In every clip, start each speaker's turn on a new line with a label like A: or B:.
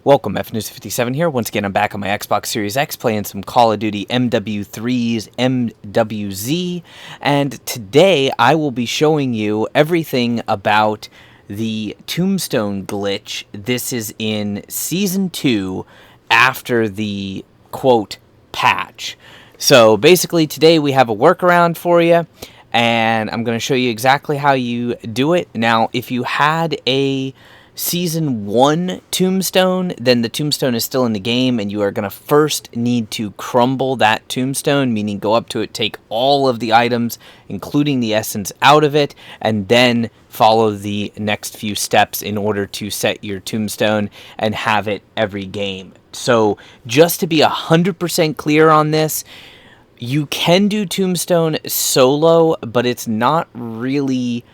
A: Welcome, FNews57 here. Once again, I'm back on my Xbox Series X playing some Call of Duty MW3's MWZ, and today I will be showing you everything about the Tombstone glitch. This is in Season 2 after the, quote, patch. So basically today we have a workaround for you, and I'm going to show you exactly how you do it. Now, if you had a Season 1 Tombstone, then the Tombstone is still in the game, and you are going to first need to crumble that Tombstone, meaning go up to it, take all of the items, including the essence, out of it, and then follow the next few steps in order to set your Tombstone and have it every game. So just to be 100% clear on this, you can do Tombstone solo, but it's not really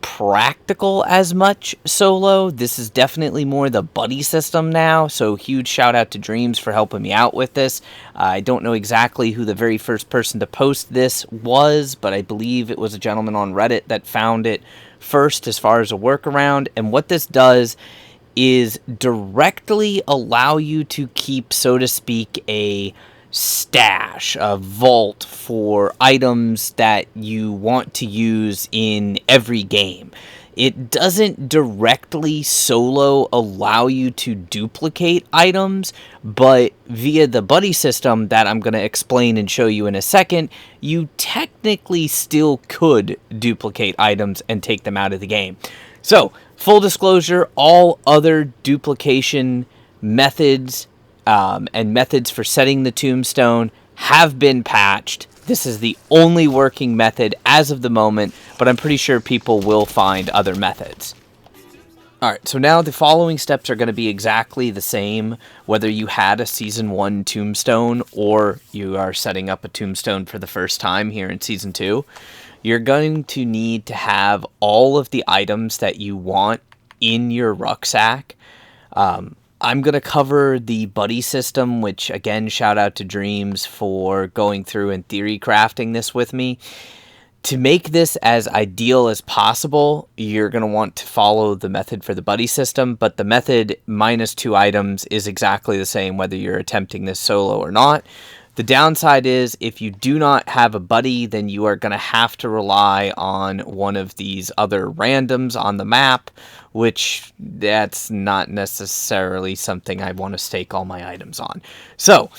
A: practical as much solo. This is definitely more the buddy system now, so huge shout out to Dreams for helping me out with this. I don't know exactly who the very first person to post this was, but I believe it was a gentleman on Reddit that found it first as far as a workaround. And what this does is directly allow you to keep, so to speak, a stash, a vault for items that you want to use in every game. It doesn't directly solo allow you to duplicate items, but via the buddy system that I'm going to explain and show you in a second, you technically still could duplicate items and take them out of the game. So, full disclosure, all other duplication methods and methods for setting the Tombstone have been patched. This is the only working method as of the moment, but I'm pretty sure people will find other methods. Alright, so now the following steps are going to be exactly the same, whether you had a Season 1 Tombstone or you are setting up a Tombstone for the first time here in Season 2. You're going to need to have all of the items that you want in your rucksack. I'm going to cover the buddy system, which, again, shout out to Dreams for going through and theory crafting this with me. To make this as ideal as possible, you're going to want to follow the method for the buddy system, but the method minus 2 items is exactly the same whether you're attempting this solo or not. The downside is if you do not have a buddy, then you are going to have to rely on one of these other randoms on the map, which that's not necessarily something I want to stake all my items on. So,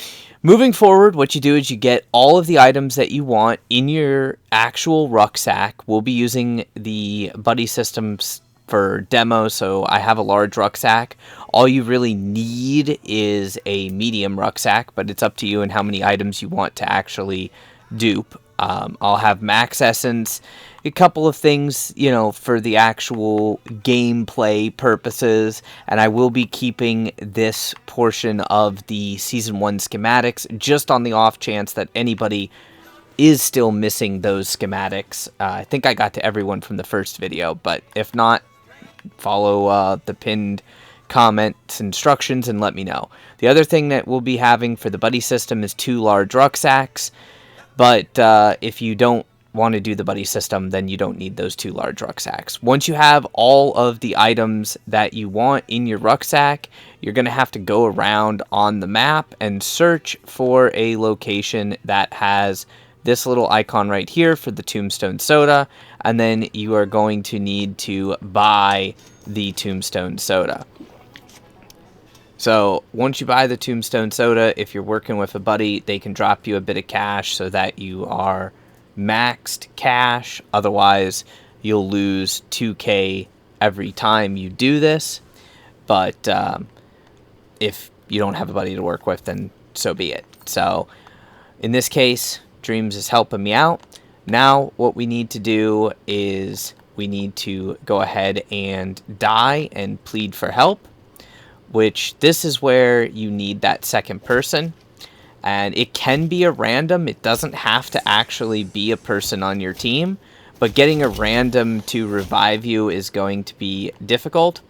A: moving forward, what you do is you get all of the items that you want in your actual rucksack. We'll be using the buddy systems for demo, so I have a large rucksack. All you really need is a medium rucksack, but it's up to you and how many items you want to actually dupe. I'll have max essence, a couple of things, for the actual gameplay purposes, and I will be keeping this portion of the Season 1 schematics just on the off chance that anybody is still missing those schematics. I think I got to everyone from the first video, but if not, follow the pinned comments instructions and let me know. The other thing that we'll be having for the buddy system is 2 large rucksacks, but if you don't want to do the buddy system, then you don't need those 2 large rucksacks. Once you have all of the items that you want in your rucksack, you're going to have to go around on the map and search for a location that has this little icon right here for the Tombstone soda, and then you are going to need to buy the Tombstone soda. So once you buy the Tombstone soda, if you're working with a buddy, they can drop you a bit of cash so that you are maxed cash. Otherwise, you'll lose 2K every time you do this. But if you don't have a buddy to work with, then so be it. So in this case, Dreams is helping me out. Now what we need to do is we need to go ahead and die and plead for help, which this is where you need that second person. And it can be a random. It doesn't have to actually be a person on your team, but getting a random to revive you is going to be difficult.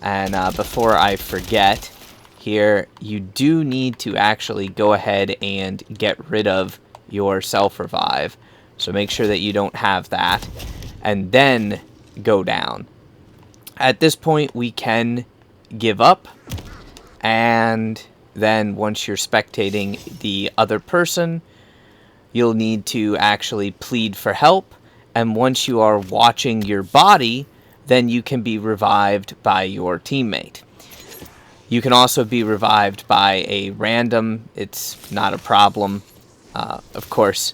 A: And before I forget here, you do need to actually go ahead and get rid of your self-revive. So make sure that you don't have that. And then go down. At this point, we can give up And then once you're spectating the other person, you'll need to actually plead for help. And once you are watching your body, then you can be revived by your teammate. You can also be revived by a random. It's not a problem. Of course,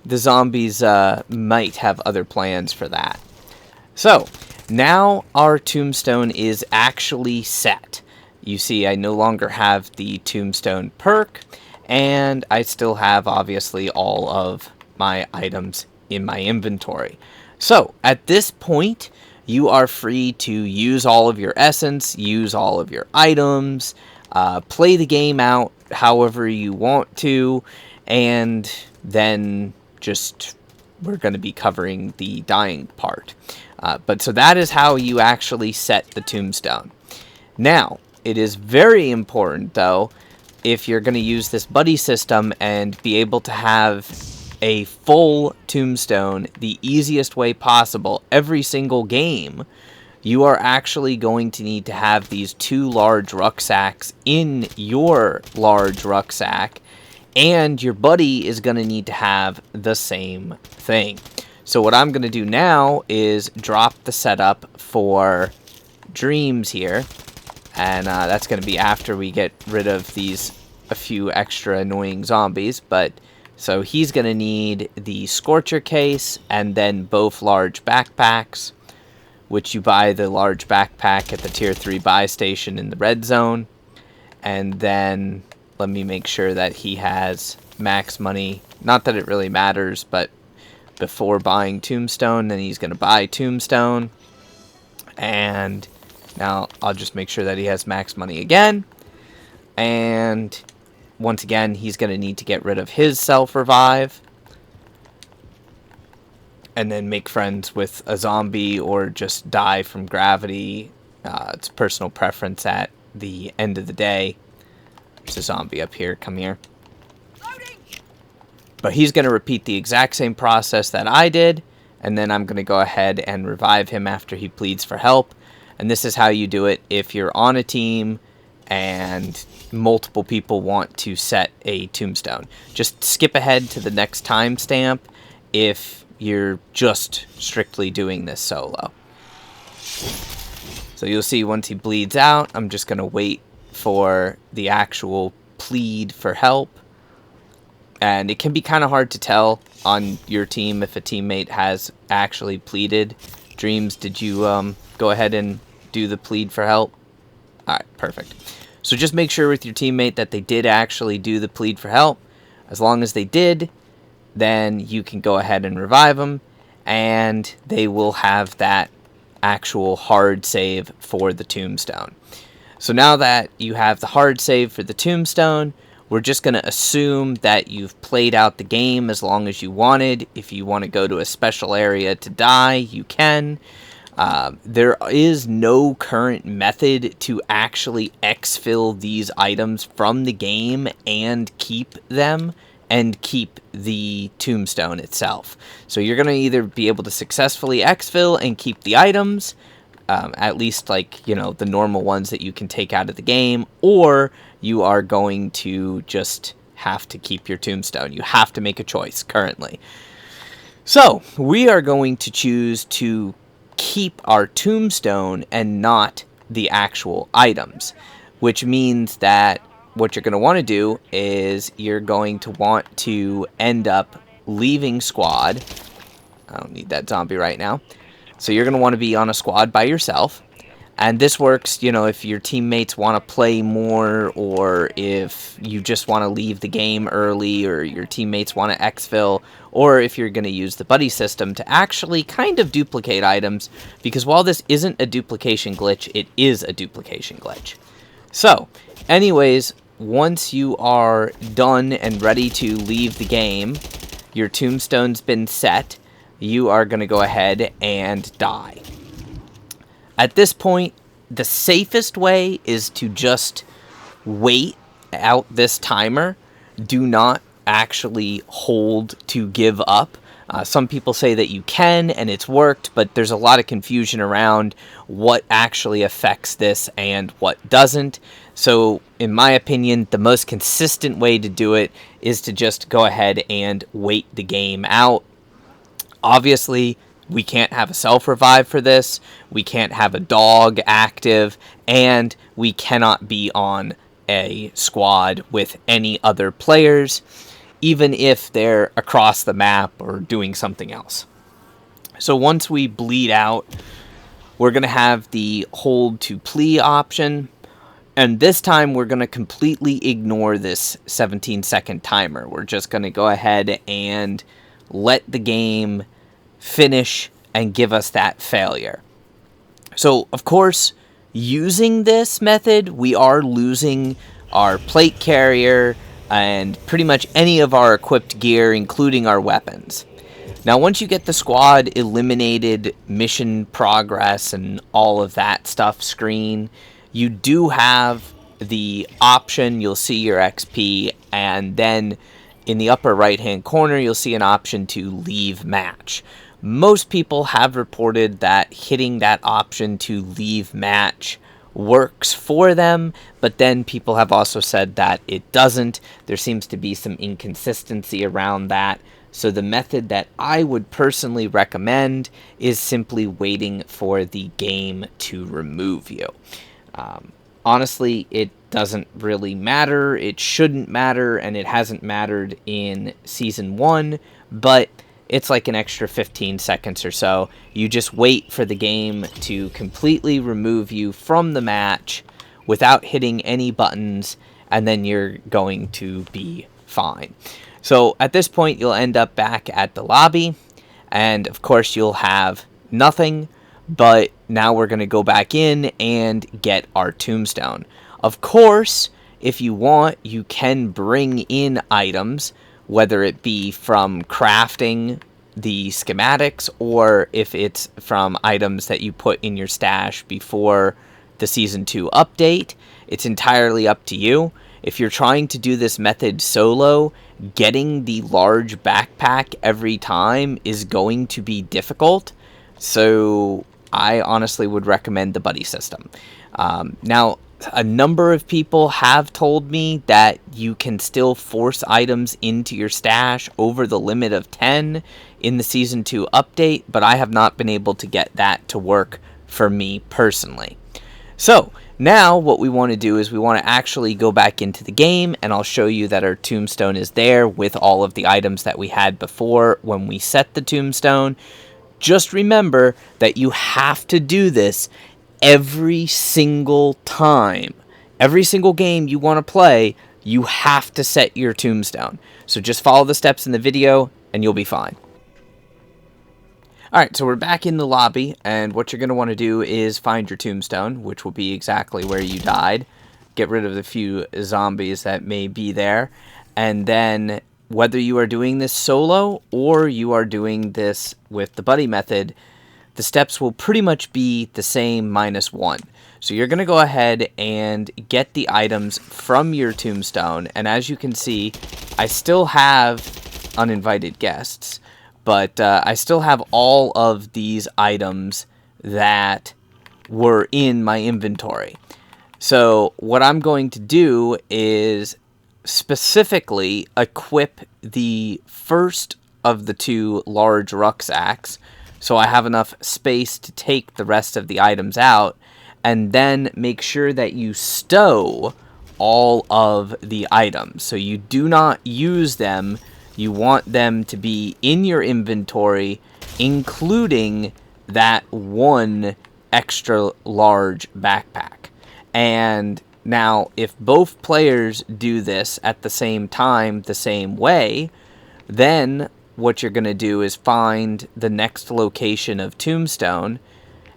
A: the zombies might have other plans for that. So, now our tombstone is actually set. You see, I no longer have the tombstone perk, and I still have, obviously, all of my items in my inventory. So, at this point, you are free to use all of your essence, use all of your items, play the game out however you want to, and then just we're going to be covering the dying part. But so that is how you actually set the tombstone. Now, it is very important, though, if you're going to use this buddy system and be able to have a full tombstone the easiest way possible every single game, you are actually going to need to have these 2 large rucksacks in your large rucksack, and your buddy is going to need to have the same thing. So what I'm going to do now is drop the setup for Dreams here, and that's going to be after we get rid of a few extra annoying zombies. But so he's going to need the Scorcher case and then both large backpacks, which you buy the large backpack at the tier 3 buy station in the red zone. And then let me make sure that he has max money. Not that it really matters, but before buying Tombstone, then he's going to buy Tombstone. And now I'll just make sure that he has max money again. And once again, he's going to need to get rid of his self-revive. And then make friends with a zombie or just die from gravity. It's personal preference at the end of the day. There's a zombie up here. Come here. But he's going to repeat the exact same process that I did. And then I'm going to go ahead and revive him after he pleads for help. And this is how you do it if you're on a team and multiple people want to set a tombstone. Just skip ahead to the next timestamp if you're just strictly doing this solo. So you'll see once he bleeds out, I'm just going to wait for the actual plead for help. And it can be kind of hard to tell on your team if a teammate has actually pleaded. Dreams, did you go ahead and do the plead for help? Alright, perfect. So just make sure with your teammate that they did actually do the plead for help. As long as they did, then you can go ahead and revive them, and they will have that actual hard save for the tombstone. So now that you have the hard save for the tombstone, we're just going to assume that you've played out the game as long as you wanted. If you want to go to a special area to die, you can. There is no current method to actually exfil these items from the game and keep them and keep the tombstone itself. So you're going to either be able to successfully exfil and keep the items, at least like, you know, the normal ones that you can take out of the game, or you are going to just have to keep your tombstone. You have to make a choice currently. So we are going to choose to keep our tombstone and not the actual items, which means that what you're going to want to do is you're going to want to end up leaving squad. I don't need that zombie right now. So you're going to want to be on a squad by yourself. And this works, you know, if your teammates want to play more, or if you just want to leave the game early, or your teammates want to exfil, or if you're going to use the buddy system to actually kind of duplicate items, because while this isn't a duplication glitch, it is a duplication glitch. So, anyways, once you are done and ready to leave the game, your tombstone's been set, you are going to go ahead and die. At this point, the safest way is to just wait out this timer. Do not actually hold to give up Some people say that you can, and it's worked, but there's a lot of confusion around what actually affects this and what doesn't. So, in my opinion, the most consistent way to do it is to just go ahead and wait the game out. Obviously, we can't have a self-revive for this, we can't have a dog active, and we cannot be on a squad with any other players, even if they're across the map or doing something else. So once we bleed out, we're going to have the hold to plea option, and this time we're going to completely ignore this 17-second timer. We're just going to go ahead and let the game finish and give us that failure. So, of course, using this method, we are losing our plate carrier and pretty much any of our equipped gear, including our weapons. Now, once you get the squad eliminated, mission progress, and all of that stuff screen, you do have the option, you'll see your XP, and then in the upper right-hand corner, you'll see an option to leave match. Most people have reported that hitting that option to leave match works for them, but then people have also said that it doesn't. There seems to be some inconsistency around that. So the method that I would personally recommend is simply waiting for the game to remove you. Honestly, it doesn't really matter. It shouldn't matter, and it hasn't mattered in Season 1, but it's like an extra 15 seconds or so. You just wait for the game to completely remove you from the match without hitting any buttons, and then you're going to be fine. So at this point, you'll end up back at the lobby, and of course you'll have nothing, but now we're going to go back in and get our tombstone. Of course, if you want, you can bring in items, whether it be from crafting the schematics or if it's from items that you put in your stash before the Season 2 update. It's entirely up to you. If you're trying to do this method solo, getting the large backpack every time is going to be difficult, so I honestly would recommend the buddy system. Now, a number of people have told me that you can still force items into your stash over the limit of 10 in the Season 2 update, but I have not been able to get that to work for me personally. So, now what we want to do is we want to actually go back into the game, and I'll show you that our tombstone is there with all of the items that we had before when we set the tombstone. Just remember that you have to do this every single time. Every single game you want to play, you have to set your tombstone. So just follow the steps in the video and you'll be fine. Alright, so we're back in the lobby, and what you're going to want to do is find your tombstone, which will be exactly where you died. Get rid of the few zombies that may be there, and then whether you are doing this solo or you are doing this with the buddy method, the steps will pretty much be the same -1. So you're going to go ahead and get the items from your tombstone, and as you can see, I still have uninvited guests, but I still have all of these items that were in my inventory. So what I'm going to do is specifically equip the first of the 2 large rucksacks, so I have enough space to take the rest of the items out, and then make sure that you stow all of the items. So you do not use them. You want them to be in your inventory, including that 1 extra large backpack. And now, if both players do this at the same time, the same way, then what you're going to do is find the next location of tombstone,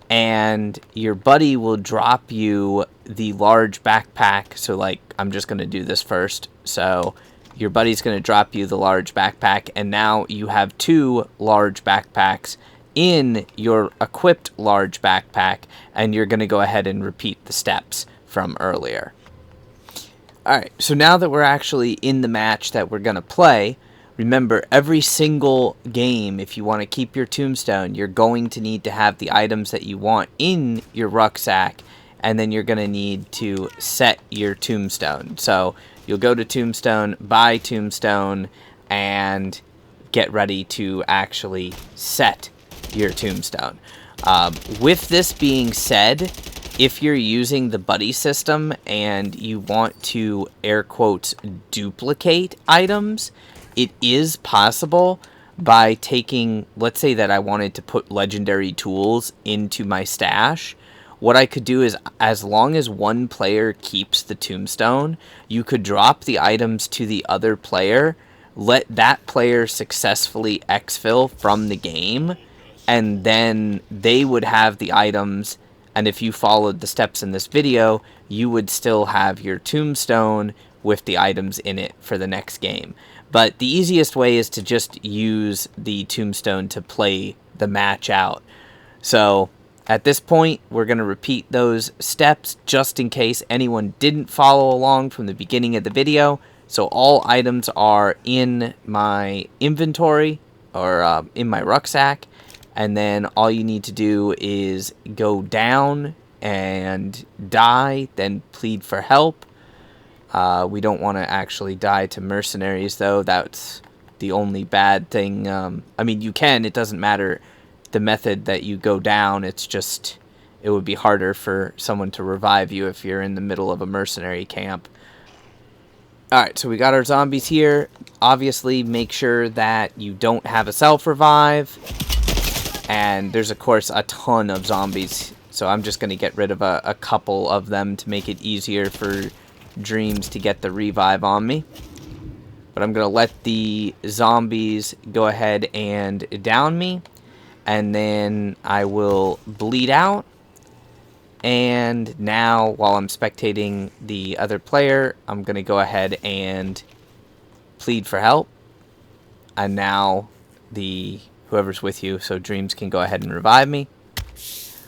A: and your buddy will drop you the large backpack. So, like, I'm just going to do this first. So your buddy's going to drop you the large backpack, and now you have 2 large backpacks in your equipped large backpack, and you're going to go ahead and repeat the steps from earlier. Alright, so now that we're actually in the match that we're going to play, Remember, every single game, if you want to keep your tombstone, you're going to need to have the items that you want in your rucksack, and then you're going to need to set your tombstone. So you'll go to Tombstone, buy Tombstone, and get ready to actually set your tombstone. With this being said, if you're using the buddy system and you want to, air quotes, duplicate items, it is possible by taking, let's say that I wanted to put legendary tools into my stash. What I could do is, as long as one player keeps the tombstone, you could drop the items to the other player, let that player successfully exfil from the game, and then they would have the items, and if you followed the steps in this video, you would still have your tombstone with the items in it for the next game. But the easiest way is to just use the tombstone to play the match out. So at this point, we're going to repeat those steps just in case anyone didn't follow along from the beginning of the video. So all items are in my inventory, or in my rucksack, and then all you need to do is go down and die, then plead for help. We don't want to actually die to mercenaries, though. That's the only bad thing. I mean, you can. It doesn't matter the method that you go down. It's just, it would be harder for someone to revive you if you're in the middle of a mercenary camp. Alright, so we got our zombies here. Obviously, make sure that you don't have a self-revive. And there's, of course, a ton of zombies. So I'm just going to get rid of a couple of them to make it easier for Dreams to get the revive on me. But I'm going to let the zombies go ahead and down me. And then I will bleed out. And now, while I'm spectating the other player, I'm going to go ahead and plead for help. And now whoever's with you, so Dreams can go ahead and revive me.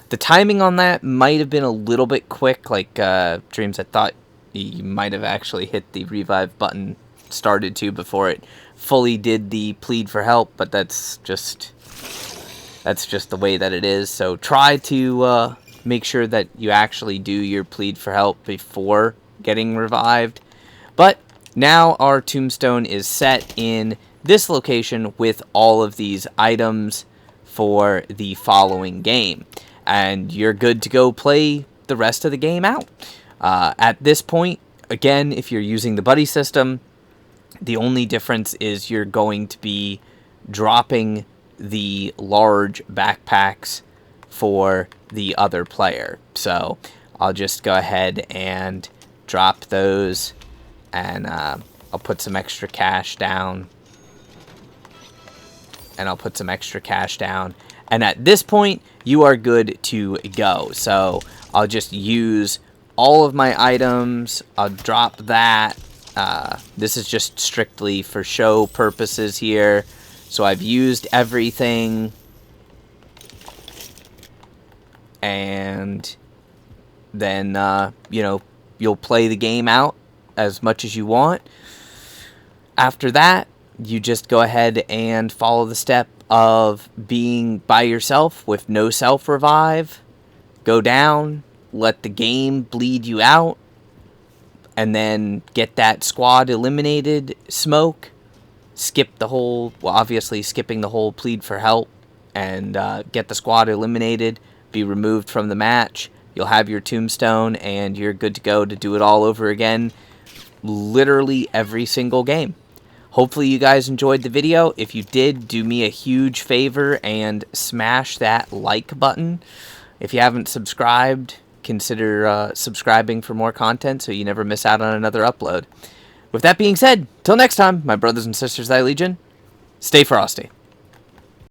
A: The timing on that might have been a little bit quick. Like, Dreams, I thought you might have actually hit the revive button, started to, before it fully did the plead for help. But that's just the way that it is. So try to make sure that you actually do your plead for help before getting revived. But now our tombstone is set in this location with all of these items for the following game. And you're good to go play the rest of the game out. At this point, again, if you're using the buddy system, the only difference is you're going to be dropping the large backpacks for the other player. So I'll just go ahead and drop those, and I'll put some extra cash down, and I'll put some extra cash down, and at this point you are good to go. So I'll just use all of my items. I'll drop that. This is just strictly for show purposes here. So I've used everything, and then, you'll play the game out as much as you want. After that, you just go ahead and follow the step of being by yourself with no self-revive. Go down, let the game bleed you out, and then get that squad eliminated, smoke. Skip the whole, well, obviously skipping the whole plead for help, and get the squad eliminated, be removed from the match. You'll have your tombstone, and you're good to go to do it all over again, literally every single game. Hopefully you guys enjoyed the video. If you did, do me a huge favor and smash that like button. If you haven't subscribed, consider subscribing for more content so you never miss out on another upload. With that being said, till next time, my brothers and sisters, thy legion, stay frosty.